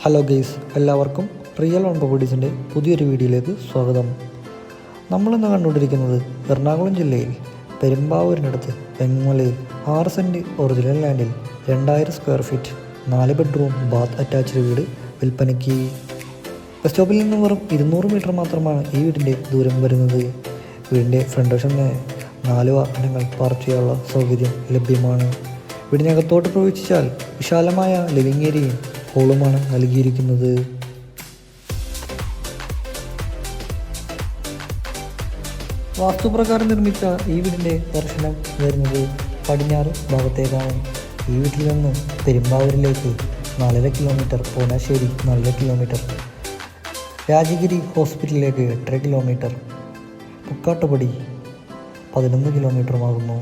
Hello guys, എല്ലാവർക്കും real on പ്രോപ്പർട്ടീസിൻ്റെ പുതിയൊരു വീഡിയോയിലേക്ക് സ്വാഗതം. നമ്മളിന്ന് കണ്ടുകൊണ്ടിരിക്കുന്നത് എറണാകുളം ജില്ലയിൽ പെരുമ്പാവൂരിനടുത്ത് വെങ്ങമലയിൽ 6 സെൻറ്റ് ഒറിജിനൽ ലാൻഡിൽ 2000 square feet 4 bedroom bath attached വീട് വിൽപ്പനയ്ക്ക്. ബസ് സ്റ്റോപ്പിൽ നിന്ന് വെറും 200 മീറ്റർ മാത്രമാണ് ഈ വീടിൻ്റെ ദൂരം വരുന്നത്. വീടിൻ്റെ ഫ്രണ്ട് വശം 4 വാഹനങ്ങൾ പാർക്ക് ചെയ്യാനുള്ള സൗകര്യം ലഭ്യമാണ്. വീടിനകത്തോട്ട് പ്രവേശിച്ചാൽ വിശാലമായ ലിവിംഗ് ഏരിയയും ഹോളുമാണ് നൽകിയിരിക്കുന്നത്. വാസ്തുപ്രകാരം നിർമ്മിച്ച ഈ വീടിൻ്റെ ദർശനം വരുന്നത് പടിഞ്ഞാറ് ഭാഗത്തേക്കാണ്. ഈ വീട്ടിൽ നിന്ന് പെരുമ്പാവൂരിലേക്ക് 4.5 കിലോമീറ്റർ, പൂനാശ്ശേരി 4 കിലോമീറ്റർ, രാജഗിരി ഹോസ്പിറ്റലിലേക്ക് 8 കിലോമീറ്റർ, മുക്കാട്ടുപടി 11 കിലോമീറ്ററുമാകുന്നു.